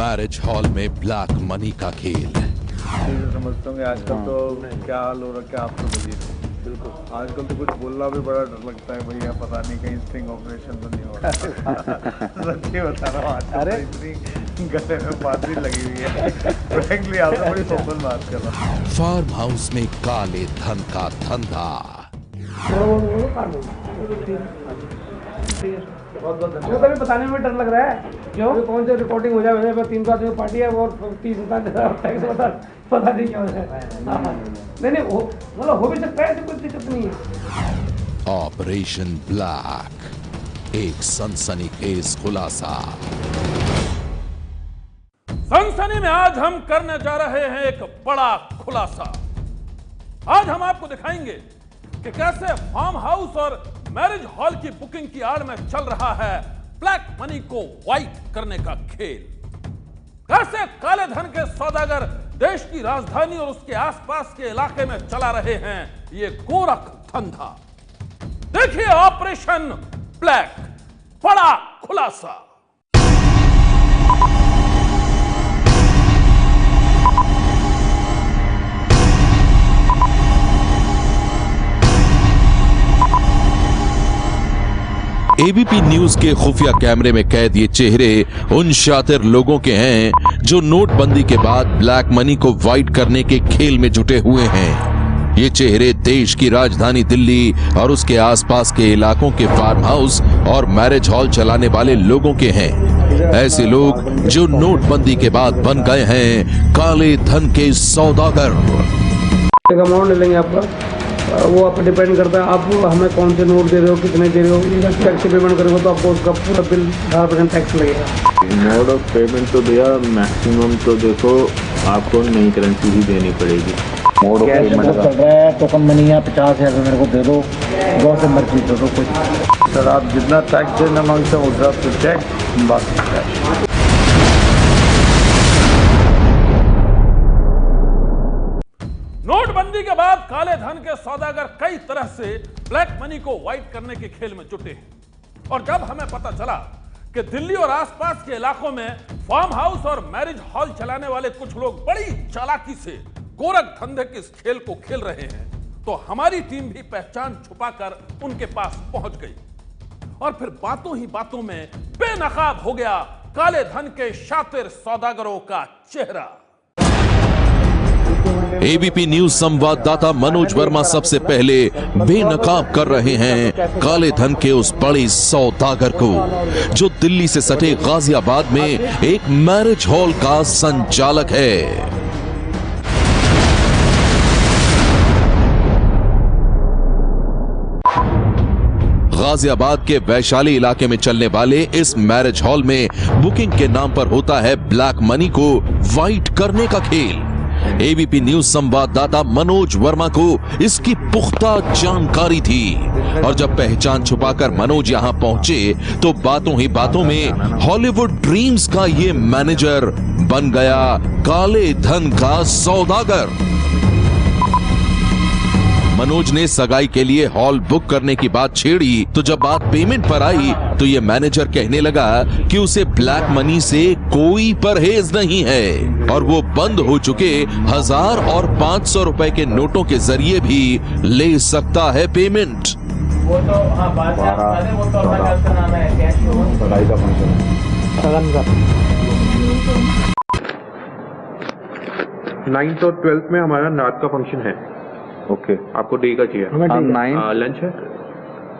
Marriage hall में black money का खेल। समझता हूँ आजकल तो क्या हाल हो रखा है, आप तो बताइए। बिल्कुल आजकल तो कुछ बोलना भी बड़ा डर लगता है भैया, पता नहीं कहीं स्टिंग ऑपरेशन तो नहीं हो रहा। सच्ची बता रहा हूँ, आजकल इतनी गले में बातरी लगी हुई है। फ्रैंकली आपसे बड़ी ओपन बात कर रहा हूँ। फार्म हाउस में काले धन का धंधा। वो तो भी बताने में डर लग रहा है, क्यों कौन से रिकॉर्डिंग हो जाए, वैसे 300 आदमी पार्टी है और 30,000 टैक्स पता नहीं क्या हो जाए। नहीं वो मतलब हो भी सकता है, कोई दिक्कत नहीं है। ऑपरेशन ब्लैक, एक सनसनीखेज खुलासा। सनसनी में आज हम करने जा रहे हैं एक बड़ा खुलासा। आज हम आपको दिखाएंगे कि कैसे फार्म हाउस और मैरिज हॉल की बुकिंग की आड़ में चल रहा है ब्लैक मनी को व्हाइट करने का खेल। कैसे काले धन के सौदागर देश की राजधानी और उसके आसपास के इलाके में चला रहे हैं ये गोरख धंधा। देखिए ऑपरेशन ब्लैक, बड़ा खुलासा। एबीपी न्यूज के खुफिया कैमरे में कैद ये चेहरे उन शातिर लोगों के हैं जो नोटबंदी के बाद ब्लैक मनी को व्हाइट करने के खेल में जुटे हुए हैं। ये चेहरे देश की राजधानी दिल्ली और उसके आसपास के इलाकों के फार्म हाउस और मैरिज हॉल चलाने वाले लोगों के हैं। ऐसे लोग जो नोटबंदी के बाद बन गए हैं काले धन के सौदागर। अमाउंट लेंगे आपका, वो आप डिपेंड करता है आप हमें कौन से नोट दे रहे हो, कितने दे रहे हो। टैक्स पेमेंट करेंगे तो आपको उसका पूरा बिल 18% टैक्स लगेगा। मोड ऑफ पेमेंट तो भैया मैक्सिमम तो देखो आपको नई करेंसी ही देनी पड़ेगी। मोड ऑफ पेमेंट चल रहा है टोकन मनी है 50,000 मेरे को दे दो, 2 से मर्जी दे दो कुछ। सर आप जितना टैक्स देना मांगते हैं उतना तो टैक्स, बाकी कैश। नोटबंदी के बाद काले धन के सौदागर कई तरह से ब्लैक मनी को व्हाइट करने के खेल में जुटे हैं। और जब हमें पता चला कि दिल्ली और आसपास के इलाकों में फार्म हाउस और मैरिज हॉल चलाने वाले कुछ लोग बड़ी चालाकी से गोरख धंधे के इस खेल को खेल रहे हैं, तो हमारी टीम भी पहचान छुपाकर उनके पास पहुंच गई। और फिर बातों ही बातों में बेनकाब हो गया काले धन के शातिर सौदागरों का चेहरा। एबीपी न्यूज संवाददाता मनोज वर्मा सबसे पहले बेनकाब कर रहे हैं काले धन के उस बड़े सौदागर को जो दिल्ली से सटे गाजियाबाद में एक मैरिज हॉल का संचालक है। गाजियाबाद के वैशाली इलाके में चलने वाले इस मैरिज हॉल में बुकिंग के नाम पर होता है ब्लैक मनी को व्हाइट करने का खेल। एबीपी न्यूज संवाददाता मनोज वर्मा को इसकी पुख्ता जानकारी थी और जब पहचान छुपाकर मनोज यहां पहुंचे तो बातों ही बातों में हॉलीवुड ड्रीम्स का ये मैनेजर बन गया काले धन का सौदागर। मनोज ने सगाई के लिए हॉल बुक करने की बात छेड़ी तो जब बात पेमेंट पर आई तो ये मैनेजर कहने लगा कि उसे ब्लैक मनी से कोई परहेज नहीं है और वो बंद हो चुके 1000 और 500 रुपए के नोटों के जरिए भी ले सकता है पेमेंट। वो तो हाँ बात है, वो तो अपना नाम है कैश सगाई का फंक्शन सगन का। 9th और 12th में हमारा रात का फंक्शन है। ओके आपको डे का चाहिए? लंच है?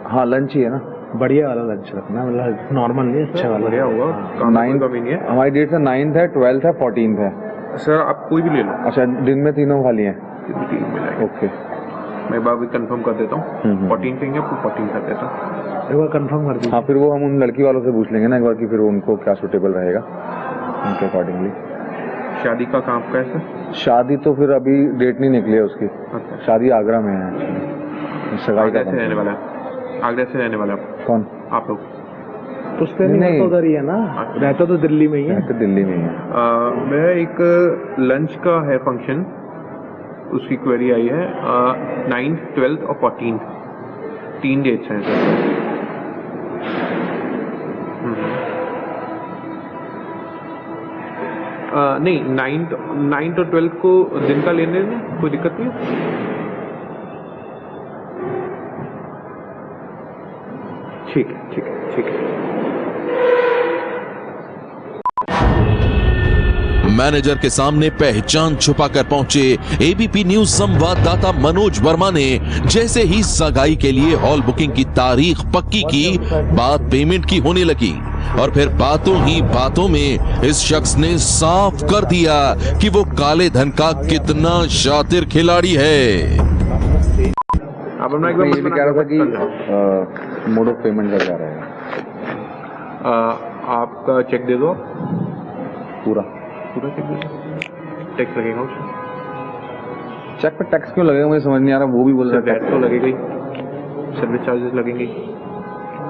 हाँ लंच ही है ना, बढ़िया वाला लंच रखना, मतलब नॉर्मल नहीं, अच्छा वाला बढ़िया होगा। 9 है हमारी डेट है 9th है, 12th है, 14th है। सर आप कोई भी ले लो। अच्छा दिन में तीनों खाली हैं? तीन मिलाएंगे। ओके मैं एक बार भी कंफर्म कर देता हूँ। 14 कहेंगे आपको 14 कर देता हूँ। एक बार कंफर्म कर दीजिए। हाँ फिर वो हम उन लड़की वालों से पूछ लेंगे ना एक बार कि फिर उनको क्या सूटेबल रहेगा उनके अकॉर्डिंगली। शादी का काम का है सर? शादी तो फिर अभी डेट नहीं निकली है उसकी। अच्छा। शादी आगरा में है। सगाई का से रहने वाला है? आगरा से रहने वाला है? कौन? आप लोग? तो उससे नहीं तो उधर ही है ना, रहता तो दिल्ली में ही है। तो दिल्ली में ही है। मेरा एक लंच का है फंक्शन, उसकी क्वेरी आई है। 9th, 12th और 14th 3 डेट्स हैं सर। नहीं, 9th और 12th को दिन का लेने में कोई दिक्कत नहीं है। ठीक है, ठीक है, ठीक है। मैनेजर के सामने पहचान छुपाकर पहुंचे एबीपी न्यूज संवाददाता मनोज वर्मा ने जैसे ही सगाई के लिए हॉल बुकिंग की तारीख पक्की की, बात पेमेंट की होने लगी और फिर बातों ही बातों में इस शख्स ने साफ कर दिया कि वो काले धन का कितना शातिर खिलाड़ी है। आप अपना एक बार ये भी कह रहा था कि मोड ऑफ पेमेंट का क्या रहेगा? आपका चेक दे दो, पूरा चेक दे दो, टैक्स लगेगा उसमें। चेक पे टैक्स क्यों लगेगा, मुझे समझ नहीं आ रहा। वो भी बोल रहा है टैक्स तो लगेगा ही, सर्विस चार्जेस लगेंगे,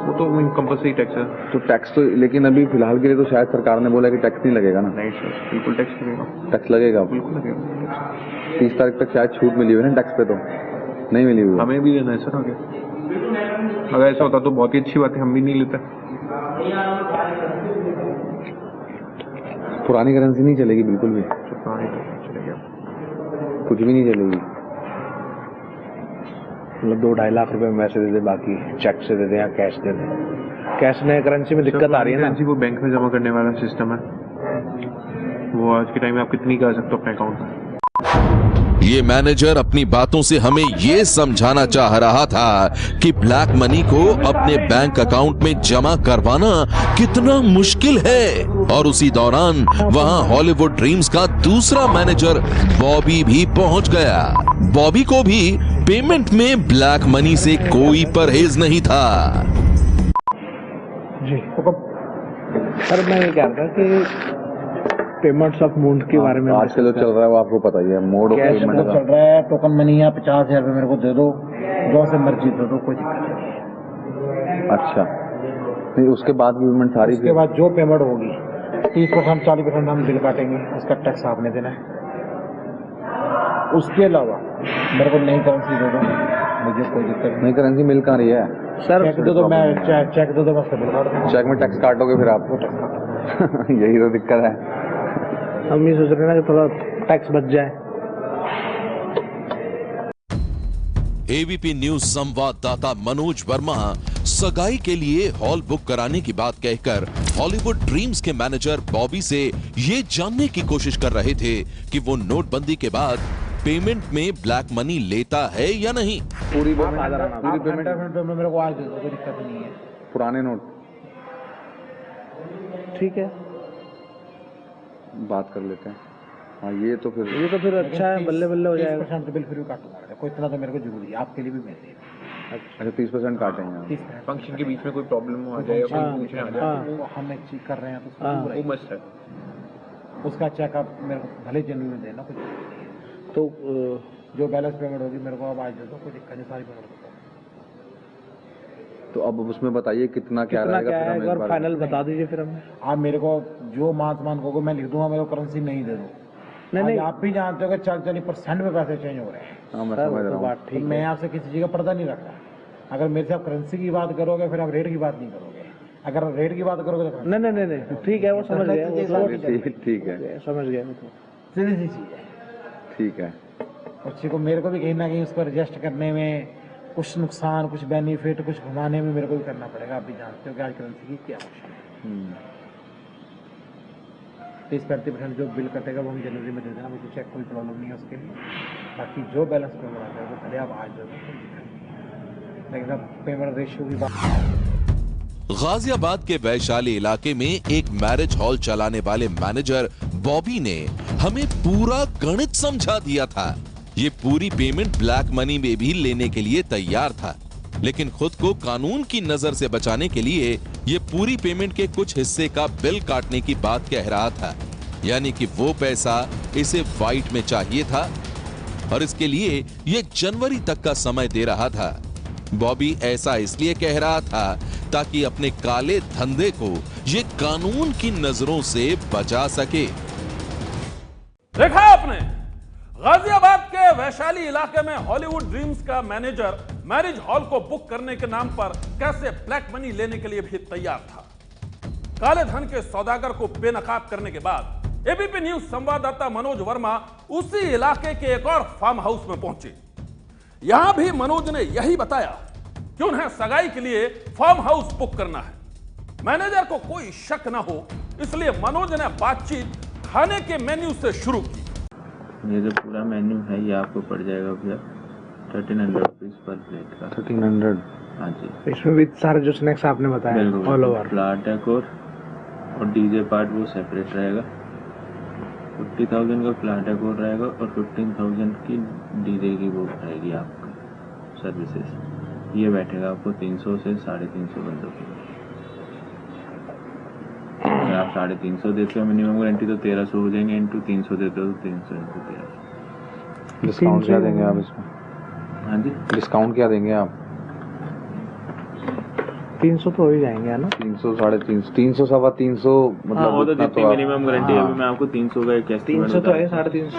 वो तो कंपल्सरी टैक्स है। तो टैक्स तो, लेकिन अभी फिलहाल के लिए तो शायद सरकार ने बोला कि टैक्स नहीं लगेगा ना। नहीं सर, बिल्कुल टैक्स लगेगा। टैक्स लगेगा, बिल्कुल लगेगा। 30 तारीख तक शायद छूट मिली हुई है ना टैक्स पे, तो नहीं मिली हुई है। हमें भी देना है सर आगे। अगर ऐसा होता तो बहुत ही अच्छी बात है, हम भी नहीं लेते। पुरानी करेंसी नहीं चलेगी बिल्कुल भी, चलेगा, कुछ भी नहीं चलेगी। मतलब 2-2.5 लाख रुपए में वैसे दे दे, बाकी चेक से दे दे या कैश दे दे। कैश में करेंसी में दिक्कत आ रही है ना। करेंसी वो बैंक में जमा करने वाला सिस्टम है, वो आज के टाइम में आप कितनी कर सकते हो अपने अकाउंट में। ये मैनेजर अपनी बातों से हमें ये समझाना चाह रहा था कि ब्लैक मनी को अपने बैंक अकाउंट में जमा करवाना कितना मुश्किल है, और उसी दौरान वहां हॉलीवुड ड्रीम्स का दूसरा मैनेजर बॉबी भी पहुंच गया। बॉबी को भी पेमेंट में ब्लैक मनी से कोई परहेज नहीं था। जी सर, मैं ये कह रहा था कि पेमेंट्स ऑफ मूड के बारे में आजकल जो चल रहा है वो आपको पता ही है। मोड ऑफ कैश पेमेंट में का चल रहा है, टोकन मनी या 50,000 रुपये मेरे को दे दो, जो से मर्जी दे दो, कोई दिक्कत नहीं। अच्छा, नहीं उसके बाद की पेमेंट सारी उसके बाद जो पेमेंट होगी 30% 40% हम बिल काटेंगे, उसका टैक्स आपने देना है। उसके अलावा मेरे को नई करेंसी दे दो, मुझे कोई दिक्कत नहीं। नई करेंसी मिल कहाँ रही है सर? चेक दे दो, मैं चेक दे दो, मैं बिल काट दूंगा। चेक में टैक्स काटोगे फिर आप? यही तो दिक्कत है। हम ये सोच रहे हैं ना कि थोड़ा टैक्स बच जाए। एबीपी न्यूज संवाददाता मनोज वर्मा सगाई के लिए हॉल बुक कराने की बात कहकर हॉलीवुड ड्रीम्स के मैनेजर बॉबी से ये जानने की कोशिश कर रहे थे कि वो नोटबंदी के बाद पेमेंट में ब्लैक मनी लेता है या नहीं। पूरी पेमेंट मेरे को आज दे दो, कोई दिक्कत नहीं है। पुराने नोट ठीक है, बात कर लेते हैं। हाँ, ये तो फिर अच्छा है, बल्ले बल्ले हो जाएगा। 30% बिल फिर काटूंगा, कोई इतना तो मेरे को जरूरी है, आपके लिए भी मेरे लिए। अच्छा, 30% काटेंगे। फंक्शन के बीच में कोई प्रॉब्लम आ जाए या कोई पूछने आ जाए, वो हम एक चीज कर रहे हैं तो वो मस्त है। उसका चेक आप मेरे को भले जेन्युइन में देना, कुछ तो जो बैलेंस पेमेंट होगी मेरे को आप आज दे दो, कोई दिक्कत नहीं, सारी पेमेंट दो। तो अब उसमें बताइए कितना क्या रहेगा, क्या है, एक बार फाइनल बता दीजिए फिर हमें। आप मेरे को जो मान को मैं लिख दूंगा, मेरे को करेंसी नहीं दे दो। नहीं, आप भी जानते हो कि 40% में पैसे चेंज हो रहे हैं। हाँ, मैं समझ रहा हूँ। तो मैं आपसे किसी चीज का पर्दा नहीं रख रहा। अगर मेरे से आप करेंसी की बात करोगे, फिर आप रेट की बात नहीं करोगे। अगर रेट की बात करोगे तो नहीं, ठीक है, वो समझ गया, ठीक है, समझ गया। सीधी सी चीज है, ठीक है। उसी को मेरे को भी कहीं ना कहीं उसको एडजस्ट करने में कुछ नुकसान, कुछ बेनिफिट, कुछ घुमाने में मेरे को भी करना पड़ेगा। आप भी जानते हो कि आज करेंसी की क्या मुश्किल है। 30-35% जो बिल कटेगा वो हम जनवरी में दे देना, मुझे चेक कोई प्रॉब्लम नहीं है उसके लिए। बाकी जो बैलेंस पेमेंट आता है वो पहले आप आज दे दो, लेकिन अब पेमेंट रेशियो की बात। गाजियाबाद के वैशाली इलाके में एक मैरिज हॉल चलाने वाले मैनेजर बॉबी ने हमें पूरा गणित समझा दिया था। ये पूरी पेमेंट ब्लैक मनी में भी लेने के लिए तैयार था, लेकिन खुद को कानून की नजर से बचाने के लिए ये पूरी पेमेंट के कुछ हिस्से का बिल काटने की बात कह रहा था। यानी कि वो पैसा इसे व्हाइट में चाहिए था और इसके लिए ये जनवरी तक का समय दे रहा था। बॉबी ऐसा इसलिए कह रहा था ताकि अपने काले धंधे को ये कानून की नजरों से बचा सके। देखा आपने, गाजियाबाद के वैशाली इलाके में हॉलीवुड ड्रीम्स का मैनेजर मैरिज हॉल को बुक करने के नाम पर कैसे ब्लैक मनी लेने के लिए भी तैयार था। काले धन के सौदागर को बेनकाब करने के बाद एबीपी न्यूज संवाददाता मनोज वर्मा उसी इलाके के एक और फार्म हाउस में पहुंचे। यहां भी मनोज ने यही बताया कि उन्हें सगाई के लिए फार्म हाउस बुक करना है। मैनेजर को कोई शक न हो इसलिए मनोज ने बातचीत खाने के मेन्यू से शुरू की। ये जो पूरा मेन्यू है ये आपको पड़ जाएगा भैया 1300 रुपीज पर प्लेट का। 1300। हाँ जी, इसमें भी सारे जो स्नैक्स आपने बताया ऑल ओवर। फ्लावर डेकोर और डीजे पार्ट वो सेपरेट रहेगा। 50,000 का फ्लावर डेकोर रहेगा और 15,000 की डीजे की वो रहेगी आपका सर्विसेज। ये बैठेगा आपको 300 से 350 बंदों की। अगर आप 350 देते हो मिनिमम गारंटी तो 1300 हो जाएंगे, इंटू 300 देते हो तो 300 इंटू 1300। डिस्काउंट क्या देंगे आप इसमें? हाँ जी, डिस्काउंट क्या देंगे आप? 300 तो हो ही जाएंगे है ना? 300, 350, 300, 350 मतलब वो तो उतना जितनी मिनिमम गारंटी है। अभी मैं आपको 300 का एक एस्टिमेट 300 तो है, 350।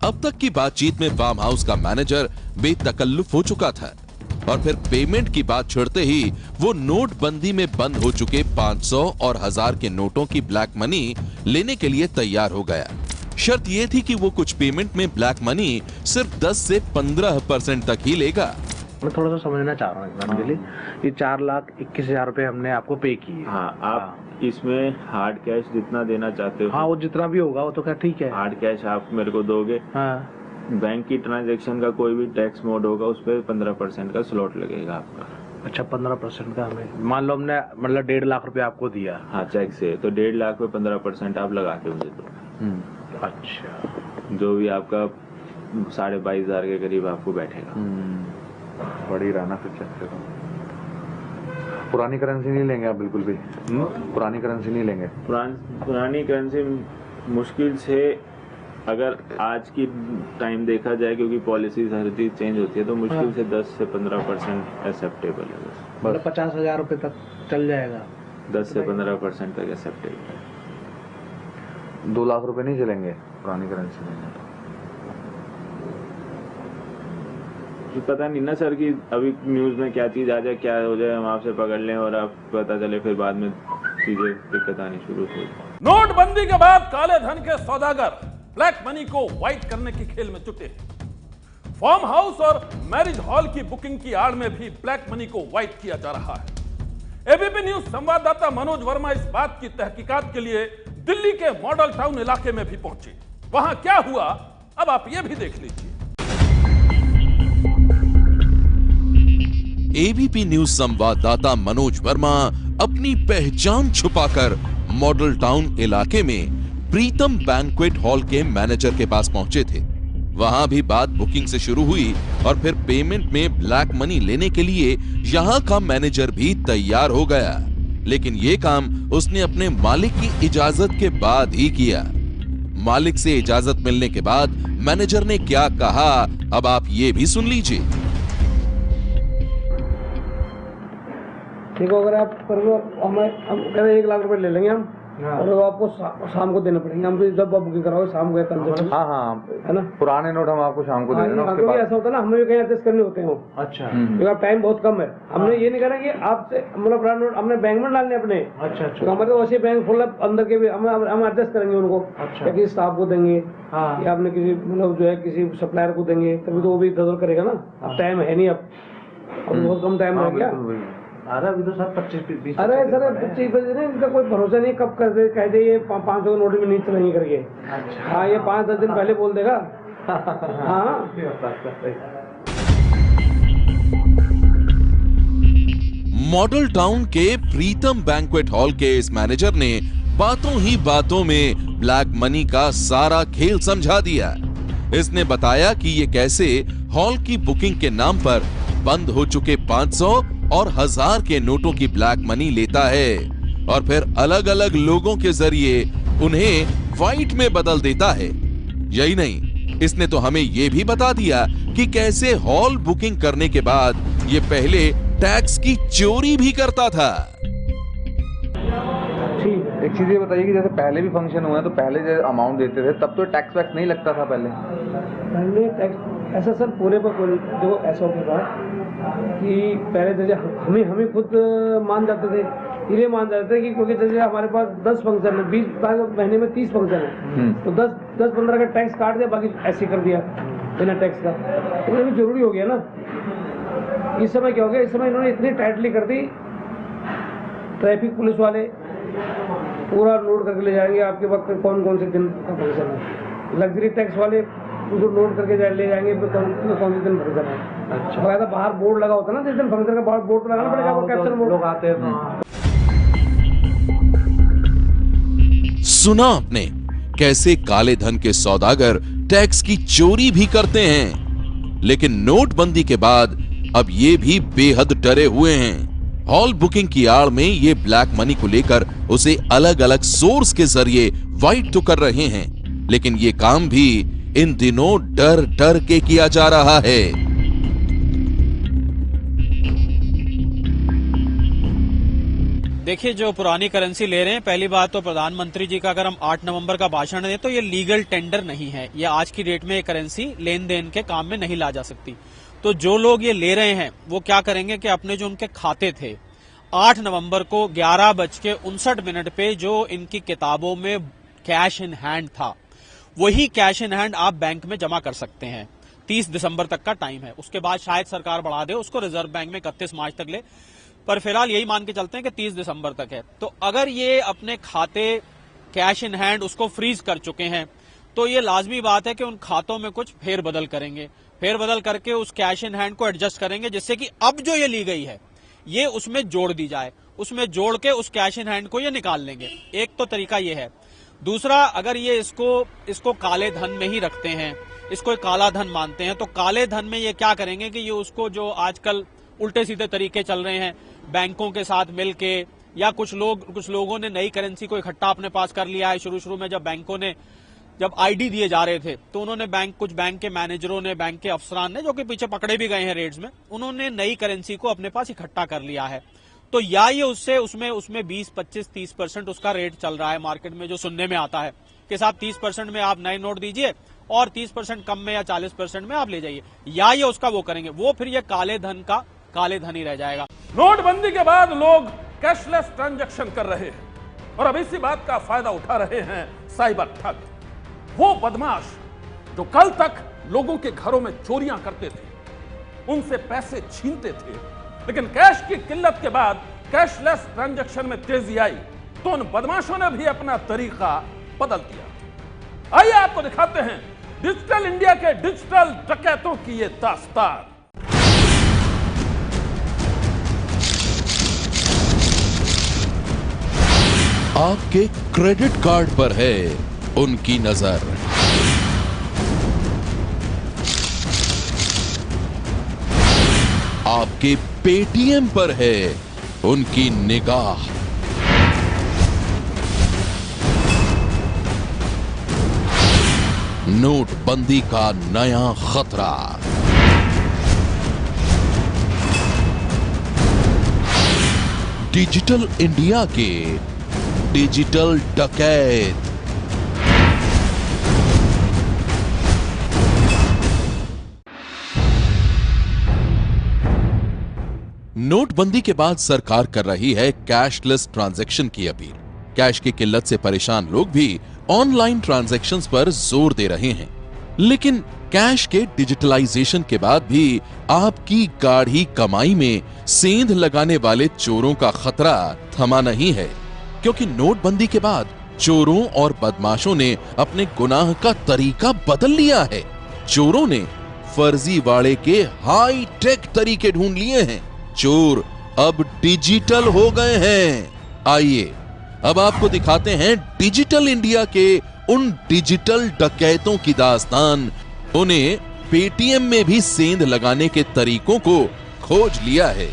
अब तक की बातचीत में फार्म हाउस का मैनेजर बेतकल्लुफ हो चुका था और फिर पेमेंट की बात छिड़ते ही वो नोटबंदी में बंद हो चुके 500 और 1000 के नोटों की ब्लैक मनी लेने के लिए तैयार हो गया। शर्त यह थी कि वो कुछ पेमेंट में ब्लैक मनी सिर्फ 10 से 15% तक ही लेगा। मैं थोड़ा सा समझना चाह रहा हूँ एग्जाम के लिए। ये 4,21,000 रुपए हमने आपको पे किए। हाँ, आप इसमें हार्ड कैश जितना देना चाहते हो। हाँ, वो जितना भी होगा वो तो क्या ठीक है। हार्ड कैश आप मेरे को दोगे। हाँ, बैंक की ट्रांजैक्शन का कोई भी टैक्स मोड होगा उस पर 15% का स्लॉट लगेगा आपका। अच्छा, 15% का हमें। मान लो हमने मतलब 1.5 लाख रुपए आपको दिया। हाँ, चेक से तो 1.5 लाख पे 15% आप लगा के मुझे दो। अच्छा, जो भी आपका 22,500 के करीब आपको बैठेगा। बड़ी रहा ना फिर चेक से। पुरानी करेंसी नहीं लेंगे आप बिल्कुल भी? पुरानी करेंसी नहीं लेंगे? पुरानी करेंसी मुश्किल से, अगर आज की टाइम देखा जाए क्योंकि पॉलिसी हर चीज चेंज होती है तो मुश्किल से 10 से 15% एक्सेप्टेबल है। मतलब 50,000 रुपए तक चल जाएगा। 10 से 15% तक एक्सेप्टेबल है। 2 लाख रुपए नहीं चलेंगे पुरानी करेंसी लेंगे तो? पता नहीं ना सर कि अभी न्यूज में क्या चीज आ जाए, क्या हो जाए, हम आपसे पकड़ लें और आप पता चले फिर बाद में चीजें दिक्कत आनी शुरू हो। नोटबंदी के बाद काले धन के सौदागर ब्लैक मनी को व्हाइट करने के खेल में जुटे हैं। फार्म हाउस और मैरिज हॉल की बुकिंग की आड़ में भी ब्लैक मनी को व्हाइट किया जा रहा है। एबीपी न्यूज संवाददाता मनोज वर्मा इस बात की तहकीकात के लिए दिल्ली के मॉडल टाउन इलाके में भी पहुंचे। वहां क्या हुआ अब आप ये भी देख लीजिए। एबीपी न्यूज संवाददाता मनोज वर्मा अपनी पहचान छुपाकर मॉडल टाउन इलाके में प्रीतम बैंक्वेट हॉल के मैनेजर के पास पहुंचे थे। वहां भी बात बुकिंग से शुरू हुई और फिर पेमेंट में ब्लैक मनी लेने के लिए यहां का मैनेजर भी तैयार हो गया, लेकिन ये काम उसने अपने मालिक की इजाजत के बाद ही किया। मालिक से इजाजत मिलने के बाद मैनेजर ने क्या कहा अब आप ये भी सुन लीजिए। देखो, अगर आप कर लो, हम कह रहे 1 लाख रुपए ले लेंगे हम, और वो आपको शाम को देने पड़ेंगे। हम जब आप बुकिंग कराओगे शाम को, कल से। हाँ, है ना? पुराने नोट हम आपको शाम को दे देना। क्योंकि ऐसा होता है ना, हमें भी कहीं एडजस्ट करने होते हैं वो। अच्छा, क्योंकि टाइम बहुत कम है। हमने ये नहीं करा कि आपसे मतलब पुराने नोट हमने बैंक में डालने अपने। अच्छा, तो हमारे तो वैसे बैंक फुल अंदर के भी हम एडजस्ट करेंगे उनको। अच्छा, या किसी स्टाफ को देंगे, हाँ, या आपने किसी मतलब जो है किसी सप्लायर को देंगे, तभी तो वो भी इधर करेगा ना। अब टाइम है नहीं, अब बहुत कम टाइम रह गया। अरे अभी तो सर 25-20। अरे सर 25 बजे नहीं, इनका कोई भरोसा नहीं कब कर दे, कह दे ये 500 के नोट में नहीं चलेंगे करके। अच्छा, हाँ, ये 5-10 दिन पहले बोल देगा। हाँ, मॉडल टाउन के प्रीतम बैंक्वेट हॉल के इस मैनेजर ने बातों ही बातों में ब्लैक मनी का सारा खेल समझा दिया। इसने बताया कि ये कैसे हॉल की बुकिंग के नाम पर बंद हो चुके 500 और 1000 के नोटों की ब्लैक मनी लेता है और फिर अलग अलग लोगों के जरिए उन्हें व्हाइट में बदल देता है। यही नहीं, इसने तो हमें यह भी बता दिया कि कैसे हॉल बुकिंग करने के बाद ये पहले टैक्स की चोरी भी करता था। एक चीज ये बताइए कि जैसे पहले भी फंक्शन हुआ है तो पहले जो अमाउंट देते थे तब तो टैक्स वैक्स नहीं लगता था पहले टैक्स ऐसा सर पूरे पर जो ऐसा होता था कि पहले जैसे हम ही खुद मान जाते थे ये मान जाते हैं कि क्योंकि जैसे हमारे पास 10 फंक्शन है, 20 महीने में 30 फंक्शन है, तो 10-15 का टैक्स काट दिया, बाकी ऐसे कर दिया बिना टैक्स का। तो ये भी जरूरी हो गया ना। इस समय क्या हो गया, इस समय इन्होंने इतनी टाइटली कर दी, ट्रैफिक पुलिस वाले पूरा नोट करके ले जाएंगे आपके वक्त कौन कौन से दिन का फंक्शन है। लग्जरी टैक्स वाले उनको नोट करके ले जाएंगे कौन से दिन फंक्शन है। अच्छा, बकायदा बाहर बोर्ड लगा होता है ना, जिस दिन फंक्शन का बाहर बोर्ड लगाना पड़ेगा, वो कैप्चर बोर्ड लोग आते हैं। सुना आपने कैसे काले धन के सौदागर टैक्स की चोरी भी करते हैं, लेकिन नोटबंदी के बाद अब ये भी बेहद डरे हुए हैं। हॉल बुकिंग की आड़ में ये ब्लैक मनी को लेकर उसे अलग अलग सोर्स के जरिए वाइट तो कर रहे हैं, लेकिन ये काम भी इन दिनों डर डर के किया जा रहा है। देखिए, जो पुरानी करेंसी ले रहे हैं, पहली बात तो प्रधानमंत्री जी का अगर हम 8 नवंबर का भाषण दें तो ये लीगल टेंडर नहीं है। ये आज की डेट में ये करेंसी लेन देन के काम में नहीं ला जा सकती। तो जो लोग ये ले रहे हैं वो क्या करेंगे कि अपने जो उनके खाते थे 8 नवंबर को 11:59 पे जो इनकी किताबों में कैश इन हैंड था, वही कैश इन हैंड आप बैंक में जमा कर सकते हैं। 30 दिसंबर तक का टाइम है, उसके बाद शायद सरकार बढ़ा दे उसको, रिजर्व बैंक में 31 मार्च तक ले, पर फिलहाल यही मान के चलते हैं कि 30 दिसंबर तक है। तो अगर ये अपने खाते कैश इन हैंड उसको फ्रीज कर चुके हैं तो ये लाजमी बात है कि उन खातों में कुछ फेरबदल करेंगे, फेरबदल करके उस कैश इन हैंड को एडजस्ट करेंगे, जिससे कि अब जो ये ली गई है ये उसमें जोड़ दी जाए, उसमें जोड़ के उस कैश इन हैंड को ये निकाल लेंगे। एक तो तरीका ये है। दूसरा, अगर ये इसको काले धन में ही रखते हैं, इसको एक काला धन मानते हैं, तो काले धन में ये क्या करेंगे कि ये उसको जो आजकल उल्टे सीधे तरीके चल रहे हैं, बैंकों के साथ मिलके, या कुछ लोगों ने नई करेंसी को इकट्ठा अपने पास कर लिया है। शुरू में जब बैंकों ने जब आईडी दिए जा रहे थे तो उन्होंने कुछ बैंक के मैनेजरों ने, बैंक के अफसरान ने, जो कि पीछे पकड़े भी गए हैं रेड्स में, उन्होंने नई करेंसी को अपने पास इकट्ठा कर लिया है। तो या ये उसमें 20, 25, 30% उसका रेट चल रहा है मार्केट में, जो सुनने में आता है कि साहब 30% में आप नए नोट दीजिए और 30% कम में या 40% में आप ले जाइए, या ये उसका वो करेंगे, वो फिर ये काले धन ही रह जाएगा। नोटबंदी के बाद लोग कैशलेस ट्रांजैक्शन कर रहे हैं और अब इसी बात का फायदा उठा रहे हैं साइबर ठग। वो बदमाश जो कल तक लोगों के घरों में चोरियां करते थे, उनसे पैसे छीनते थे, लेकिन कैश की किल्लत के बाद कैशलेस ट्रांजैक्शन में तेजी आई तो उन बदमाशों ने भी अपना तरीका बदल दिया। आइए आपको दिखाते हैं डिजिटल इंडिया के डिजिटल डकैतों की ये दास्तान। आपके क्रेडिट कार्ड पर है उनकी नजर, आपके पेटीएम पर है उनकी निगाह, नोटबंदी का नया खतरा। डिजिटल इंडिया के डिजिटल डकैत। नोटबंदी के बाद सरकार कर रही है कैशलेस ट्रांजैक्शन की अपील। कैश की किल्लत से परेशान लोग भी ऑनलाइन ट्रांजैक्शंस पर जोर दे रहे हैं, लेकिन कैश के डिजिटलाइजेशन के बाद भी आपकी गाढ़ी कमाई में सेंध लगाने वाले चोरों का खतरा थमा नहीं है, क्योंकि नोटबंदी के बाद चोरों और बदमाशों ने अपने गुनाह का तरीका बदल लिया है। चोरों ने फर्जीवाड़े के हाई टेक तरीके ढूंढ लिए हैं। चोर अब डिजिटल हो गए हैं। आइए अब आपको दिखाते हैं डिजिटल इंडिया के उन डिजिटल डकैतों की दास्तान। उन्हें पेटीएम में भी सेंध लगाने के तरीकों को खोज लिया है।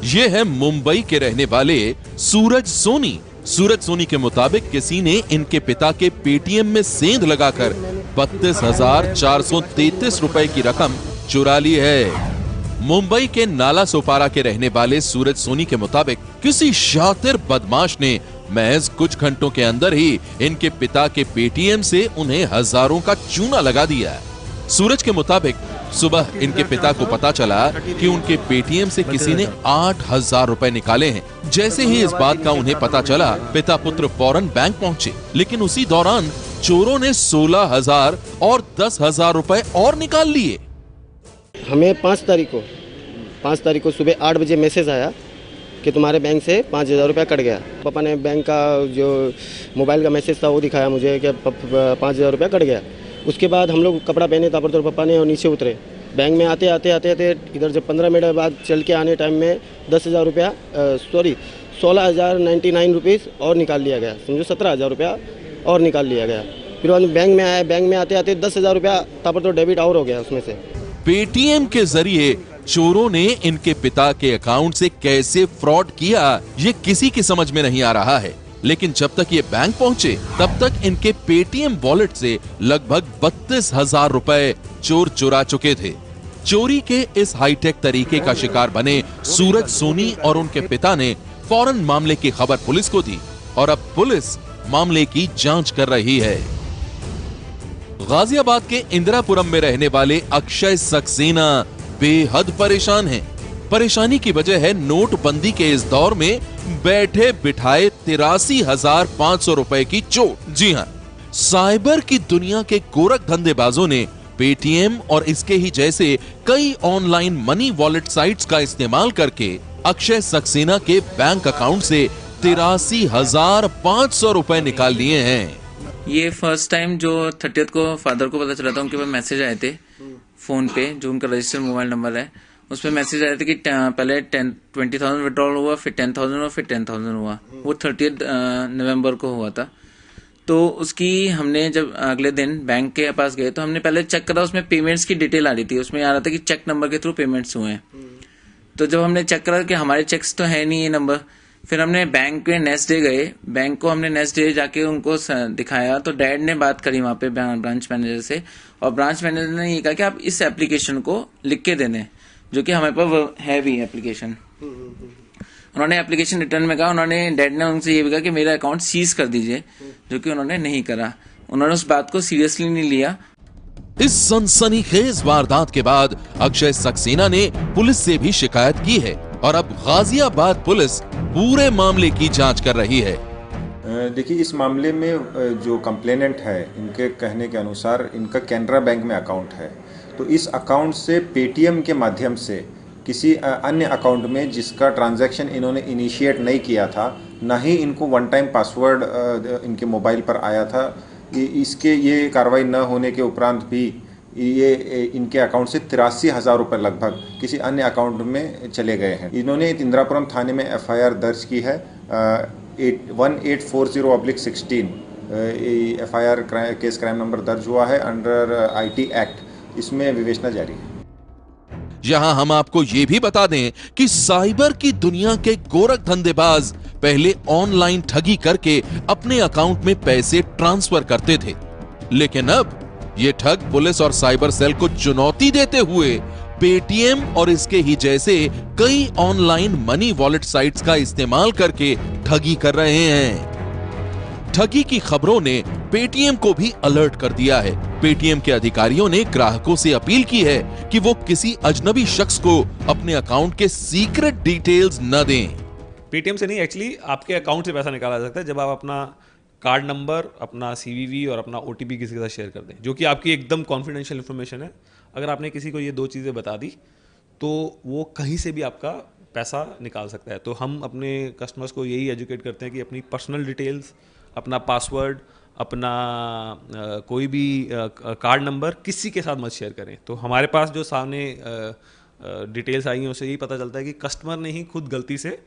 ये है मुंबई के रहने वाले सूरज सोनी। सूरज सोनी के मुताबिक किसी ने इनके पिता के पेटीएम में सेंध लगाकर 32,433 रुपए की रकम चुरा ली है। मुंबई के नाला सोपारा के रहने वाले सूरज सोनी के मुताबिक किसी शातिर बदमाश ने महज कुछ घंटों के अंदर ही इनके पिता के पेटीएम से उन्हें हजारों का चूना लगा दिया। सूरज के मुताबिक सुबह इनके पिता को पता चला कि उनके पेटीएम से किसी ने 8,000 रुपए निकाले हैं। जैसे ही इस बात का उन्हें पता चला, पिता पुत्र फौरन बैंक पहुंचे, लेकिन उसी दौरान चोरों ने 16,000 और 10,000 रुपए और निकाल लिए। हमें 5 तारीख को सुबह 8 बजे मैसेज आया कि तुम्हारे बैंक से 5,000 रुपया कट गया। पापा ने बैंक का जो मोबाइल का मैसेज था वो दिखाया मुझे कि 5,000 रुपया कट गया। उसके बाद हम लोग कपड़ा पहने ताबड़तोड़ पापा ने और नीचे उतरे। बैंक में आते इधर जब 15 मिनट बाद चल के आने टाइम में 10,000 रुपया 16,099 रुपीज़ और निकाल लिया गया। समझो 17,000 रुपया और निकाल लिया गया। फिर बाद बैंक में आए, बैंक में आते 10,000 रुपया ताबड़तोड़ डेबिट और हो गया उसमें से। पेटीएम के जरिए चोरों ने इनके पिता के अकाउंट से कैसे फ्रॉड किया, ये किसी की समझ में नहीं आ रहा है। लेकिन जब तक ये बैंक पहुंचे, तब तक इनके पेटीएम वॉलेट से लगभग 32,000 रुपए चोर चुरा चुके थे। चोरी के इस हाईटेक तरीके का शिकार बने सूरज सोनी और उनके पिता ने फौरन मामले की खबर पुलिस को दी और अब पुलिस मामले की जांच कर रही है। गाजियाबाद के इंदिरापुरम में रहने वाले अक्षय सक्सेना बेहद परेशान हैं। परेशानी की वजह है नोटबंदी के इस दौर में बैठे बिठाए 83,500 रुपए की चोट। जी हां, साइबर की दुनिया के गोरख धंधेबाजों ने पेटीएम और इसके ही जैसे कई ऑनलाइन मनी वॉलेट साइट्स का इस्तेमाल करके अक्षय सक्सेना के बैंक अकाउंट से 83,500 रुपए निकाल लिए हैं। ये फर्स्ट टाइम जो 30th को फादर को पता चला था, उनके पास मैसेज आए थे फोन पे, जो उनका रजिस्टर्ड मोबाइल नंबर है, उसपे मैसेज आए थे कि पहले 20,000 विड्रॉल हुआ, फिर 10,000 हुआ, फिर 10,000 हुआ। वो 30th नवंबर को हुआ था। तो उसकी हमने जब अगले दिन बैंक के पास गए तो हमने पहले चेक करा, उसमें पेमेंट्स की डिटेल आ रही थी। उसमें आ रहा था कि चेक नंबर के थ्रू पेमेंट्स हुए हैं। तो जब हमने चेक करा कि हमारे चेक्स तो है नहीं ये नंबर, फिर हमने बैंक के नेक्स्ट डे गए। बैंक को हमने नेक्स्ट डे जाके उनको दिखाया तो डैड ने बात करी वहां पे ब्रांच मैनेजर से, और ब्रांच मैनेजर ने ये कहा कि आप इस एप्लीकेशन को लिख के देने, जो कि हमारे पास है भी एप्लीकेशन। उन्होंने एप्लीकेशन रिटर्न में कहा, उन्होंने डैड ने उनसे ये भी कहा कि मेरा अकाउंट सीज कर दीजिए, जो कि उन्होंने नहीं करा। उन्होंने उस बात को सीरियसली नहीं लिया। इस सनसनीखेज वारदात के बाद अक्षय सक्सेना ने पुलिस से भी शिकायत की है और अब गाजियाबाद पुलिस पूरे मामले की जांच कर रही है। देखिए, इस मामले में जो कंप्लेनेंट है, इनके कहने के अनुसार इनका कैनरा बैंक में अकाउंट है। तो इस अकाउंट से पेटीएम के माध्यम से किसी अन्य अकाउंट में जिसका ट्रांजैक्शन इन्होंने इनिशिएट नहीं किया था, ना ही इनको वन टाइम पासवर्ड इनके मोबाइल पर आया था, इसके ये कार्रवाई न होने के उपरांत भी ये इनके अकाउंट से 83,000 रुपये लगभग किसी अन्य अकाउंट में चले गए हैं। इन्होंने इंदिरापुरम थाने में FIR दर्ज की है 1840/16। FIR केस क्राइम नंबर दर्ज हुआ है अंडर IT एक्ट। इसमें विवेचना जारी है। यहां हम आपको ये भी बता दें कि साइबर की दुनिया के गोरख धंधेबाज पहले ऑनलाइन ठगी करके अपने अकाउंट में पैसे ट्रांसफर करते थे, लेकिन अब ये ठग पुलिस और साइबर सेल को चुनौती देते हुए पेटीएम और इसके ही जैसे कई ऑनलाइन मनी वॉलेट साइट्स का इस्तेमाल करके ठगी कर रहे हैं। ठगी की खबरों ने पेटीएम को भी अलर्ट कर दिया है। पेटीएम के अधिकारियों ने ग्राहकों से अपील की है कि वो किसी अजनबी शख्स को अपने अकाउंट के सीक्रेट डिटेल्स न दें। पेटीएम से नहीं, एक्चुअली आपके अकाउंट से पैसा निकाला जा सकता है जब आप अपना कार्ड नंबर, अपना CVV और अपना OTP किसी के साथ शेयर कर दें, जो कि आपकी एकदम कॉन्फिडेंशियल इन्फॉर्मेशन है। अगर आपने किसी को ये 2 चीज़ें बता दी तो वो कहीं से भी आपका पैसा निकाल सकता है। तो हम अपने कस्टमर्स को यही एजुकेट करते हैं कि अपनी पर्सनल डिटेल्स, अपना पासवर्ड, अपना कोई भी कार्ड नंबर किसी के साथ मत शेयर करें। तो हमारे पास जो सामने डिटेल्स आई हैं उससे यही पता चलता है कि कस्टमर ने ही खुद गलती से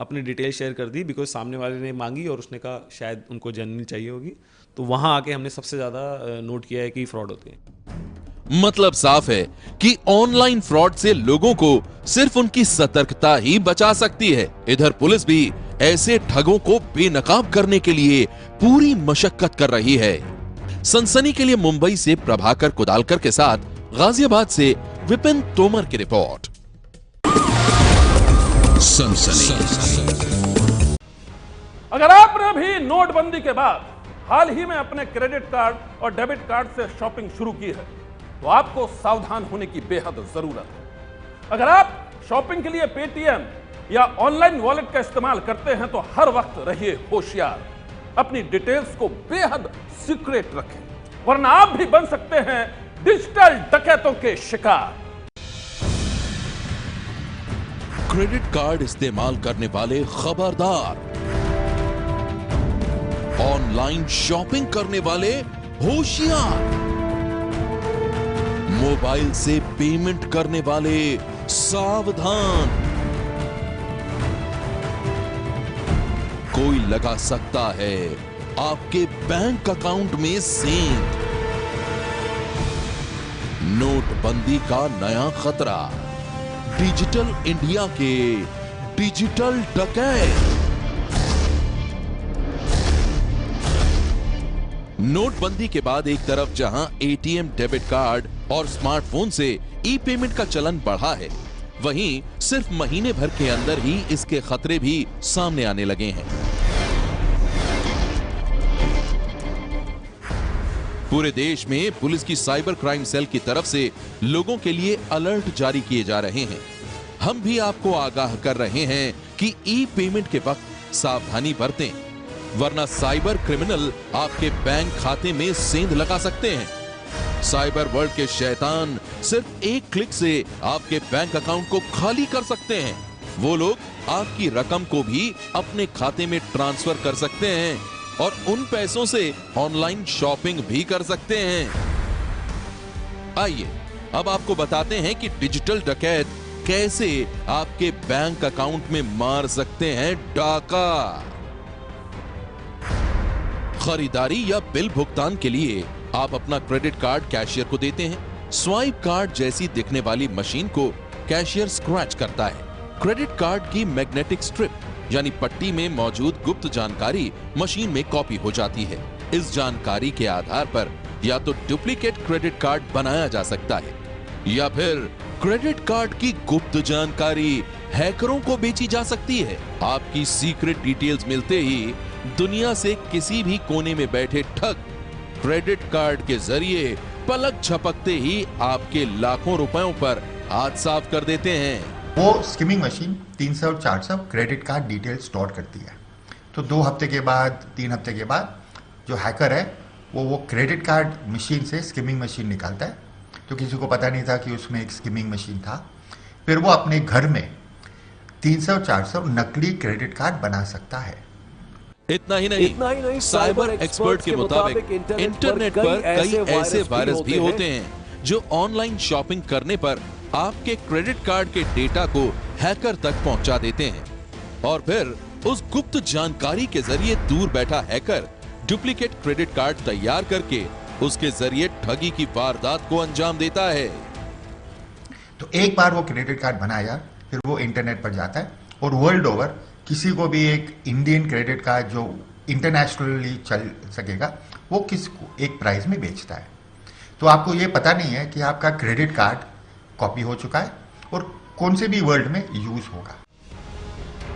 अपनी डिटेल शेयर कर दी, बिकॉज सामने वाले ने मांगी और उसने कहा शायद उनको जनरली चाहिए होगी। तो वहां आके हमने सबसे ज़्यादा नोट किया है कि फ्रॉड होते हैं। मतलब साफ है कि ऑनलाइन फ्रॉड से लोगों को सिर्फ उनकी सतर्कता ही बचा सकती है। इधर पुलिस भी ऐसे ठगों को बेनकाब करने के लिए पूरी मशक्कत कर रही है। सनसनी के लिए मुंबई से प्रभाकर कुदालकर के साथ गाजियाबाद से विपिन तोमर की रिपोर्ट। सनसनी। अगर आपने भी नोटबंदी के बाद हाल ही में अपने क्रेडिट कार्ड और डेबिट कार्ड से शॉपिंग शुरू की है तो आपको सावधान होने की बेहद जरूरत है। अगर आप शॉपिंग के लिए पेटीएम या ऑनलाइन वॉलेट का इस्तेमाल करते हैं तो हर वक्त रहिए होशियार, अपनी डिटेल्स को बेहद सीक्रेट रखें, वरना आप भी बन सकते हैं डिजिटल डकैतों के शिकार। क्रेडिट कार्ड इस्तेमाल करने वाले खबरदार, ऑनलाइन शॉपिंग करने वाले होशियार, मोबाइल से पेमेंट करने वाले सावधान। कोई लगा सकता है आपके बैंक अकाउंट में सेंध। नोटबंदी का नया खतरा, डिजिटल इंडिया के डिजिटल डकैत। नोटबंदी के बाद एक तरफ जहां एटीएम, डेबिट कार्ड और स्मार्टफोन से ई पेमेंट का चलन बढ़ा है, वहीं सिर्फ महीने भर के अंदर ही इसके खतरे भी सामने आने लगे हैं। पूरे देश में पुलिस की साइबर क्राइम सेल की तरफ से लोगों के लिए अलर्ट जारी किए जा रहे हैं। हम भी आपको आगाह कर रहे हैं कि ई पेमेंट के वक्त सावधानी बरतें, वरना साइबर क्रिमिनल आपके बैंक खाते में सेंध लगा सकते हैं। साइबर वर्ल्ड के शैतान सिर्फ एक क्लिक से आपके बैंक अकाउंट को खाली कर सकते हैं। वो लोग आपकी रकम को भी अपने खाते में ट्रांसफर कर सकते हैं और उन पैसों से ऑनलाइन शॉपिंग भी कर सकते हैं। आइए अब आपको बताते हैं कि डिजिटल डकैत कैसे आपके बैंक अकाउंट में मार सकते हैं डाका। खरीदारी या बिल भुगतान के लिए आप अपना क्रेडिट कार्ड कैशियर को देते हैं। स्वाइप कार्ड जैसी दिखने वाली मशीन को कैशियर स्क्रैच करता है। क्रेडिट कार्ड की मैग्नेटिक स्ट्रिप यानी पट्टी में मौजूद गुप्त जानकारी मशीन में कॉपी हो जाती है। इस जानकारी के आधार पर या तो डुप्लीकेट क्रेडिट कार्ड बनाया जा सकता है या फिर क्रेडिट कार्ड की गुप्त जानकारी हैकरों को बेची जा सकती है। आपकी सीक्रेट डिटेल्स मिलते ही दुनिया से किसी भी कोने में बैठे ठग क्रेडिट कार्ड के जरिए पलक झपकते ही आपके लाखों रुपयों पर हाथ साफ कर देते हैं। वो स्किमिंग मशीन 300 और 400 क्रेडिट कार्ड डिटेल स्टोर करती है। तो 2 हफ्ते के बाद 3 हफ्ते के बाद जो हैकर है वो क्रेडिट कार्ड मशीन से स्किमिंग मशीन निकालता है। तो किसी को पता नहीं था कि उसमें एक स्किमिंग मशीन था। फिर वो अपने घर में 300 और 400 नकली क्रेडिट कार्ड बना सकता है। इतना ही नहीं, साइबर एक्सपर्ट के मुताबिक इंटरनेट पर कई ऐसे वायरस भी होते हैं जो ऑनलाइन शॉपिंग करने पर आपके क्रेडिट कार्ड के डेटा को हैकर तक पहुंचा देते हैं और फिर उस गुप्त जानकारी के जरिए दूर बैठा हैकर डुप्लीकेट क्रेडिट कार्ड तैयार करके उसके जरिए ठगी की वारदात को अंजाम देता है। तो एक बार वो क्रेडिट कार्ड बनाया, फिर वो इंटरनेट पर जाता है और वर्ल्ड ओवर किसी को भी एक इंडियन क्रेडिट कार्ड जो इंटरनेशनली चल सकेगा वो किसको एक प्राइस में बेचता है। तो आपको ये पता नहीं है कि आपका क्रेडिट कार्ड कॉपी हो चुका है और कौन से भी वर्ल्ड में यूज होगा।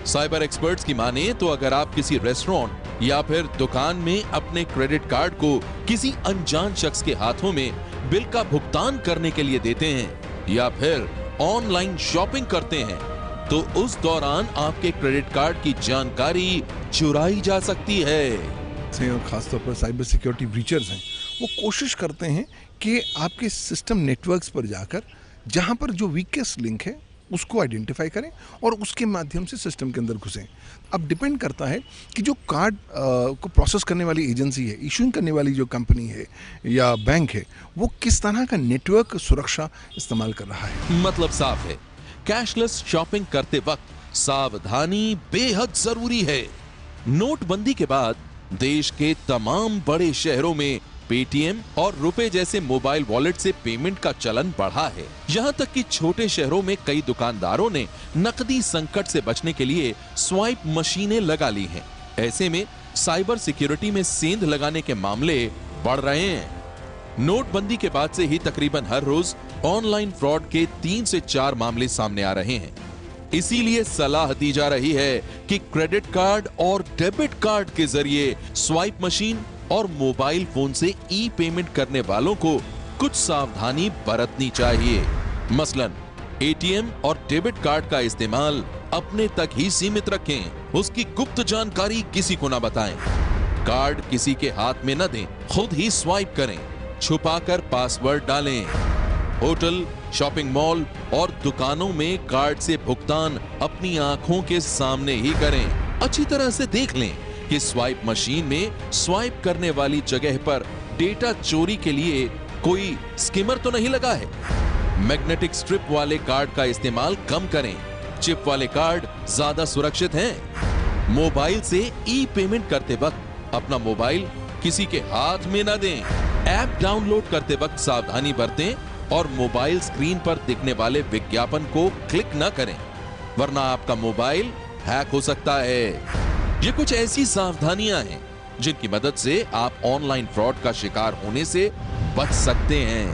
साइबर एक्सपर्ट्स की माने तो अगर आप किसी रेस्टोरेंट या फिर दुकान में अपने क्रेडिट कार्ड को किसी अनजान शख्स के हाथों में बिल का भुगतान करने के लिए देते हैं या फिर ऑनलाइन शॉपिंग करते हैं तो उस दौरान आपके क्रेडिट कार्ड की जानकारी चुराई जा सकती है। और खासतौर पर साइबर सिक्योरिटी ब्रीचर्स हैं, वो कोशिश करते हैं कि आपके सिस्टम नेटवर्क्स पर जाकर जहां पर जो वीकेस्ट लिंक है उसको आइडेंटिफाई करें और उसके माध्यम से सिस्टम के अंदर घुसें। अब डिपेंड करता है कि जो कार्ड को प्रोसेस करने वाली एजेंसी है, इशूइंग करने वाली जो कंपनी है या बैंक है, वो किस तरह का नेटवर्क सुरक्षा इस्तेमाल कर रहा है। मतलब साफ है, कैशलेस शॉपिंग करते वक्त सावधानी बेहद जरूरी है। नोटबंदी के बाद देश के तमाम बड़े शहरों में पेटीएम और रुपए जैसे मोबाइल वॉलेट से पेमेंट का चलन बढ़ा है। यहाँ तक कि छोटे शहरों में कई दुकानदारों ने नकदी संकट से बचने के लिए स्वाइप मशीनें लगा ली हैं। ऐसे में साइबर सिक्योरिटी में सेंध लगाने के मामले बढ़ रहे हैं। नोटबंदी के बाद से ही तकरीबन हर रोज ऑनलाइन फ्रॉड के 3 से 4 मामले सामने आ रहे हैं। इसीलिए सलाह दी जा रही है कि क्रेडिट कार्ड और डेबिट कार्ड के जरिए स्वाइप मशीन और मोबाइल फोन से ई पेमेंट करने वालों को कुछ सावधानी बरतनी चाहिए। मसलन एटीएम और डेबिट कार्ड का इस्तेमाल अपने तक ही सीमित रखें। उसकी गुप्त जानकारी किसी को ना बताएं। कार्ड किसी के हाथ में न दें, खुद ही स्वाइप करें। छुपाकर पासवर्ड डालें। होटल, शॉपिंग मॉल और दुकानों में कार्ड से भुगतान अपनी आंखों के सामने ही करें। अच्छी तरह से देख लें कि स्वाइप मशीन में स्वाइप करने वाली जगह पर डेटा चोरी के लिए कोई स्किमर तो नहीं लगा है। मैग्नेटिक स्ट्रिप वाले कार्ड का इस्तेमाल कम करें। चिप वाले कार्ड ज्यादा सुरक्षित हैं। मोबाइल से ई पेमेंट करते वक्त अपना मोबाइल किसी के हाथ में न दें। ऐप डाउनलोड करते वक्त सावधानी बरतें और मोबाइल स्क्रीन पर दिखने वाले विज्ञापन को क्लिक न करें, वरना आपका मोबाइल हैक हो सकता है। ये कुछ ऐसी सावधानियां हैं जिनकी मदद से आप ऑनलाइन फ्रॉड का शिकार होने से बच सकते हैं।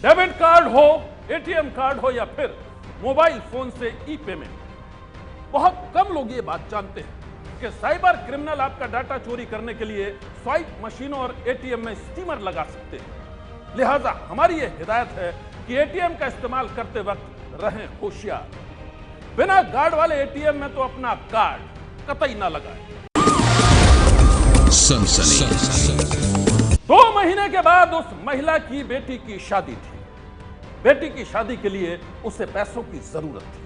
डेबिट कार्ड हो, एटीएम कार्ड हो या फिर मोबाइल फोन से ई पेमेंट, बहुत कम लोग ये बात जानते हैं कि साइबर क्रिमिनल आपका डाटा चोरी करने के लिए स्वाइप मशीनों और एटीएम में स्टीमर लगा सकते हैं। लिहाजा हमारी ये हिदायत है कि एटीएम का इस्तेमाल करते वक्त रहें होशियार। बिना गार्ड वाले एटीएम में तो अपना कार्ड कतई ना लगाएं। सनसनी। 2 महीने के बाद उस महिला की बेटी की शादी थी। बेटी की शादी के लिए उसे पैसों की जरूरत थी।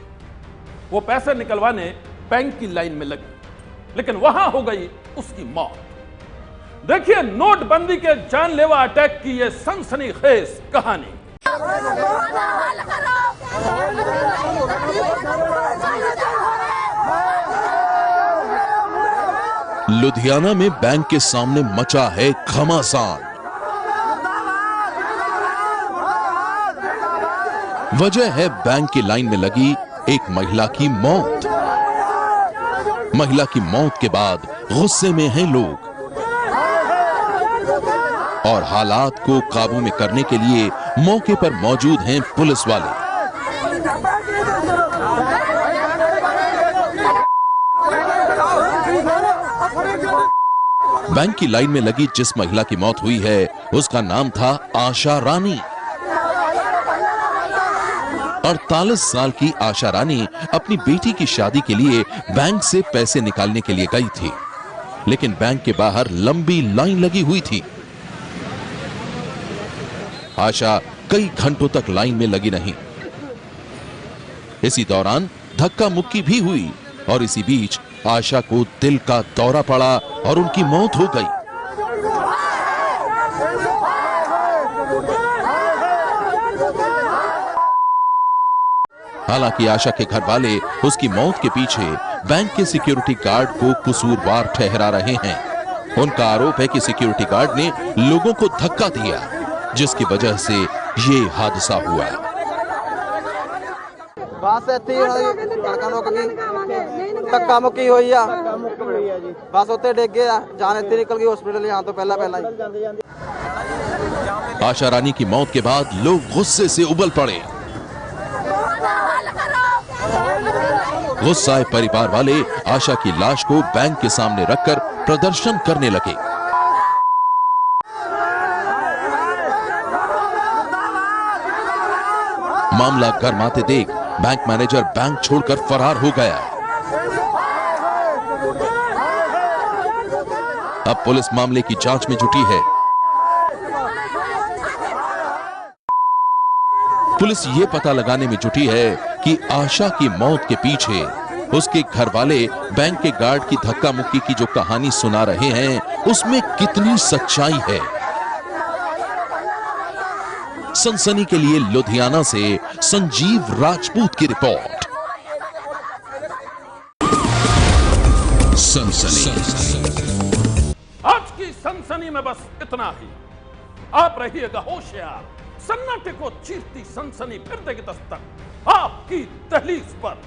वो पैसे निकलवाने बैंक की लाइन में लगी, लेकिन वहां हो गई उसकी मौत। देखिए नोटबंदी के जानलेवा अटैक की यह सनसनीखेज कहानी। लुधियाना में बैंक के सामने मचा है घमासान। वजह है बैंक की लाइन में लगी एक महिला की मौत। महिला की मौत के बाद गुस्से में हैं लोग और हालात को काबू में करने के लिए मौके पर मौजूद हैं पुलिस वाले। बैंक की लाइन में लगी जिस महिला की मौत हुई है उसका नाम था आशा रानी। 48 साल की आशा रानी अपनी बेटी की शादी के लिए बैंक से पैसे निकालने के लिए गई थी, लेकिन बैंक के बाहर लंबी लाइन लगी हुई थी। आशा कई घंटों तक लाइन में लगी रही। इसी दौरान धक्का मुक्की भी हुई और इसी बीच आशा को दिल का दौरा पड़ा और उनकी मौत हो गई। हालांकि आशा के घर वाले उसकी मौत के पीछे बैंक के सिक्योरिटी गार्ड को कसूरवार ठहरा रहे हैं। उनका आरोप है कि सिक्योरिटी गार्ड ने लोगों को धक्का दिया, जिसकी वजह से ये हादसा हुआ। धक्का मुक्की हुई आ, बस उत्ते डिग गया, जान इत्थे निकल गई हॉस्पिटल यहाँ तो पहला आशा रानी की मौत के बाद लोग गुस्से से उबल पड़े। गुस्साए परिवार वाले आशा की लाश को बैंक के सामने रखकर प्रदर्शन करने लगे। मामला गरमाते देख बैंक मैनेजर बैंक छोड़कर फरार हो गया। अब पुलिस मामले की जांच में जुटी है। पुलिस ये पता लगाने में जुटी है कि आशा की मौत के पीछे उसके घर वाले बैंक के गार्ड की धक्का मुक्की की जो कहानी सुना रहे हैं उसमें कितनी सच्चाई है। सनसनी के लिए लुधियाना से संजीव राजपूत की रिपोर्ट। सनसनी। आज की सनसनी में बस इतना ही। आप रहिएगा होशियार। सन्नाटे को चीरती सनसनी फिर देगी दस्तक आपकी दहलीज पर।